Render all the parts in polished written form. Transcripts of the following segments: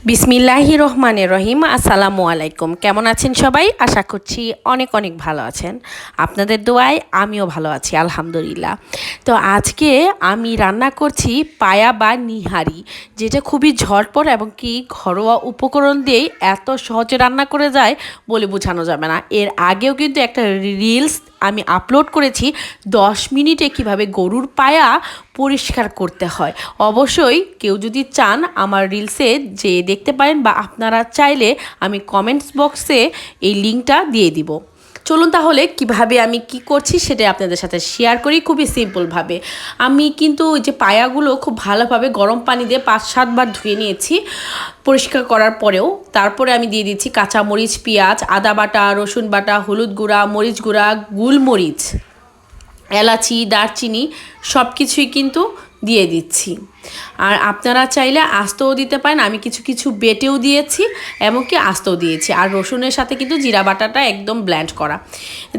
বিসমিল্লাহির রহমানির রহিম। আসসালামু আলাইকুম। কেমন আছেন সবাই? আশা করছি অনেক অনেক ভালো আছেন। আপনাদের দোয়ায় আমিও ভালো আছি আলহামদুলিল্লাহ। তো আজকে আমি রান্না করছি পায়া বা নিহারি, যেটা খুবই ঝটপট এবং কি ঘরোয়া উপকরণ দিয়েই এত সহজে রান্না করে যায় বলে বোঝানো যাবে না। এর আগেও কিন্তু একটা রিলস আমি আপলোড করেছি 10 মিনিটে কিভাবে গরুর পায়া পরিষ্কার করতে হয়। অবশ্যই কেউ যদি চান আমার রিলসে যে দেখতে পারেন, বা আপনারা চাইলে আমি কমেন্টস বক্সে এই লিঙ্কটা দিয়ে দিব। চলুন তাহলে কিভাবে আমি কি করছি সেটা আপনাদের সাথে শেয়ার করি খুবই সিম্পলভাবে। আমি কিন্তু ওই যে পায়াগুলো খুব ভালোভাবে গরম পানি দিয়ে 5-7 বার ধুয়ে নিয়েছি পরিষ্কার করার পরেও। তারপরে আমি দিয়ে দিচ্ছি কাঁচামরিচ, পেঁয়াজ, আদা বাটা, রসুন বাটা, হলুদ গুঁড়া, মরিচ গুঁড়া, গোলমরিচ, এলাচি, দারচিনি সব কিছুই কিন্তু দিয়ে দিচ্ছি। আর আপনারা চাইলে আস্তও দিতে পারেন, আমি কিছু কিছু বেটেও দিয়েছি এমনকি আস্তও দিয়েছি। আর রসুনের সাথে কিন্তু জিরা বাটাটা একদম ব্লেন্ড করা।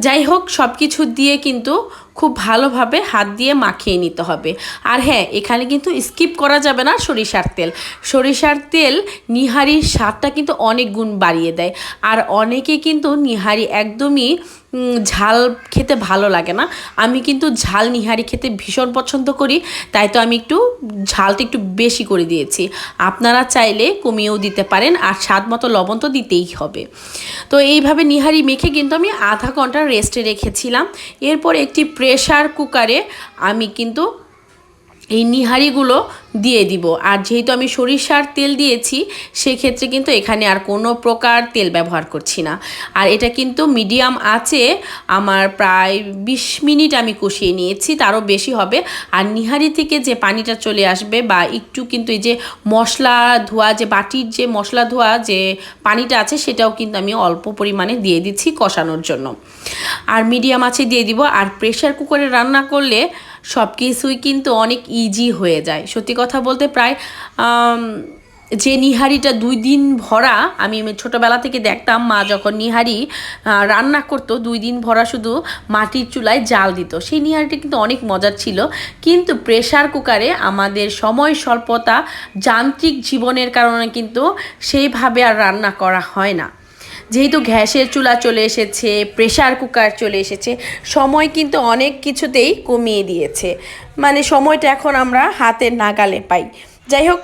যাই হোক, সব কিছু দিয়ে কিন্তু খুব ভালোভাবে হাত দিয়ে মাখিয়ে নিতে হবে। আর হ্যাঁ, এখানে কিন্তু স্কিপ করা যাবে না সরিষার তেল। সরিষার তেল নিহারির স্বাদটা কিন্তু অনেক গুণ বাড়িয়ে দেয়। আর অনেকে কিন্তু নিহারি একদমই ঝাল খেতে ভালো লাগে না। আমি কিন্তু ঝাল নিহারি খেতে ভীষণ পছন্দ করি, তাই তো আমি একটু ঝালটা একটু বেশি করে দিয়েছি। আপনারা চাইলে কমিয়েও দিতে পারেন। আর স্বাদ মতো লবণ তো দিতেই হবে। তো এইভাবে নিহারি মেখে কিন্তু আমি আধা ঘন্টা রেস্টে রেখেছিলাম। এরপর একটি প্রেসার কুকারে আমি কিন্তু এই নিহারিগুলো দিয়ে দিব। আর যেহেতু আমি সরিষার তেল দিয়েছি সেক্ষেত্রে কিন্তু এখানে আর কোনো প্রকার তেল ব্যবহার করছি না। আর এটা কিন্তু মিডিয়াম আছে আমার প্রায় 20 মিনিট আমি কষিয়ে নিয়েছি, তারও বেশি হবে। আর নিহারি থেকে যে পানিটা চলে আসবে বা একটু কিন্তু এই যে মশলা ধোয়া, যে বাটির যে মশলা ধোয়া যে পানিটা আছে সেটাও কিন্তু আমি অল্প পরিমাণে দিয়ে দিচ্ছি কষানোর জন্য। আর মিডিয়াম আছে দিয়ে দিব। আর প্রেসার কুকারে রান্না করলে সব কিছুই কিন্তু অনেক ইজি হয়ে যায়। সত্যি কথা বলতে প্রায় যে নিহারিটা 2 দিন ভরা, আমি ছোটোবেলা থেকে দেখতাম মা যখন নিহারি রান্না করতো 2 দিন ভরা শুধু মাটির চুলায় জাল দিত, সেই নিহারিটা কিন্তু অনেক মজার ছিল। কিন্তু প্রেসার কুকারে আমাদের সময় স্বল্পতা, যান্ত্রিক জীবনের কারণে কিন্তু সেইভাবে আর রান্না করা হয় না। যেহেতু গ্যাসের চুলা চলে এসেছে, প্রেসার কুকার চলে এসেছে, সময় কিন্তু অনেক কিছুতেই কমিয়ে দিয়েছে। মানে সময়টা এখন আমরা হাতের নাগালে পাই। যাই হোক,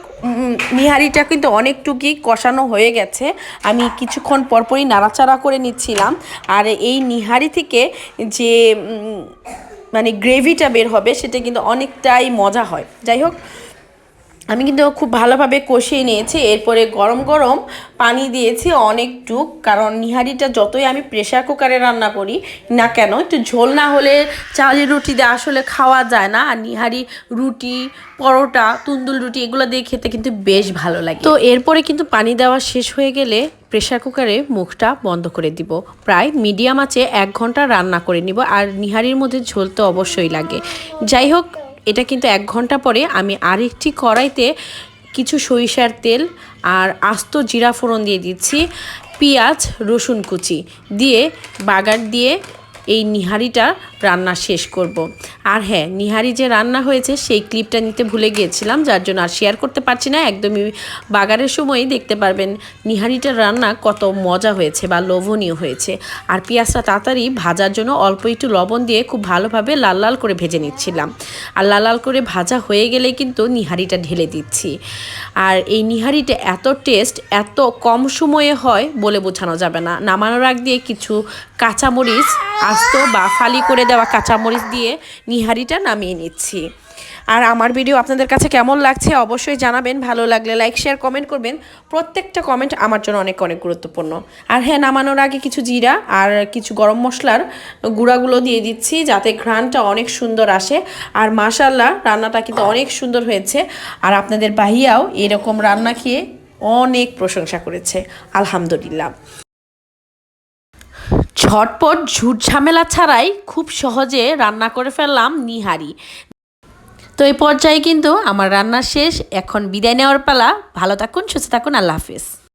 নিহারিটা কিন্তু অনেকটুকুই কষানো হয়ে গেছে। আমি কিছুক্ষণ পরপরই নাড়াচাড়া করে নিচ্ছিলাম। আর এই নিহারি থেকে যে মানে গ্রেভিটা বের হবে সেটা কিন্তু অনেকটাই মজা হয়। যাই হোক, আমি কিন্তু খুব ভালোভাবে কষিয়ে নিয়েছি। এরপরে গরম গরম পানি দিয়েছি অনেকটুক, কারণ নিহারিটা যতই আমি প্রেসার কুকারে রান্না করি না কেন, একটু ঝোল না হলে চালের রুটি দিয়ে আসলে খাওয়া যায় না। আর নিহারি রুটি, পরোটা, তুন্দুল রুটি এগুলো দিয়ে খেতে কিন্তু বেশ ভালো লাগে। তো এরপরে কিন্তু পানি দেওয়া শেষ হয়ে গেলে প্রেসার কুকারে মুখটা বন্ধ করে দিব। প্রায় মিডিয়াম আঁচে 1 ঘন্টা রান্না করে নিব। আর নিহারির মধ্যে ঝোল তো অবশ্যই লাগে। যাই হোক, এটা কিন্তু 1 ঘন্টা পরে আমি আরেকটি কড়াইতে কিছু সরিষার তেল আর আস্ত জিরা ফোড়ন দিয়ে দিচ্ছি, পেঁয়াজ, রসুন কুচি দিয়ে বাগার দিয়ে এই নিহারিটা রান্না শেষ করব। আর হ্যাঁ, নিহারি যে রান্না হয়েছে সেই ক্লিপটা নিতে ভুলে গিয়েছিলাম, যার জন্য আর শেয়ার করতে পারছি না। একদমই বাগারের সময়ই দেখতে পারবেন নিহারিটার রান্না কত মজা হয়েছে বা লোভনীয় হয়েছে। আর পেঁয়াজটা তাড়াতাড়ি ভাজার জন্য অল্প একটু লবণ দিয়ে খুব ভালোভাবে লাল লাল করে ভেজে নিচ্ছিলাম। আর লাল লাল করে ভাজা হয়ে গেলে কিন্তু নিহারিটা ঢেলে দিচ্ছি। আর এই নিহারিটা এত টেস্ট এত কম সময়ে হয় বলে বোঝানো যাবে না। নামানোর আগ দিয়ে কিছু কাঁচামরিচ আস্ত বা ফালি করে দেওয়া কাঁচামরিচ দিয়ে নিহারিটা নামিয়ে নিচ্ছি। আর আমার ভিডিও আপনাদের কাছে কেমন লাগছে অবশ্যই জানাবেন। ভালো লাগলে লাইক, শেয়ার, কমেন্ট করবেন। প্রত্যেকটা কমেন্ট আমার জন্য অনেক অনেক গুরুত্বপূর্ণ। আর হ্যাঁ, নামানোর আগে কিছু জিরা আর কিছু গরম মশলার গুঁড়াগুলো দিয়ে দিচ্ছি যাতে ঘ্রাণটা অনেক সুন্দর আসে। আর মাশাআল্লাহ, রান্নাটা কিন্তু অনেক সুন্দর হয়েছে। আর আপনাদের ভাইয়াও এরকম রান্না খেয়ে অনেক প্রশংসা করেছে আলহামদুলিল্লাহ। ঝটপট ঝুট ঝামেলা ছাড়াই খুব সহজে রান্না করে ফেললাম নিহারি। তো এই পর্যায়ে কিন্তু আমার রান্না শেষ। এখন বিদায় নেওয়ার পালা। ভালো থাকুন, সুস্থ থাকুন। আল্লাহ হাফেজ।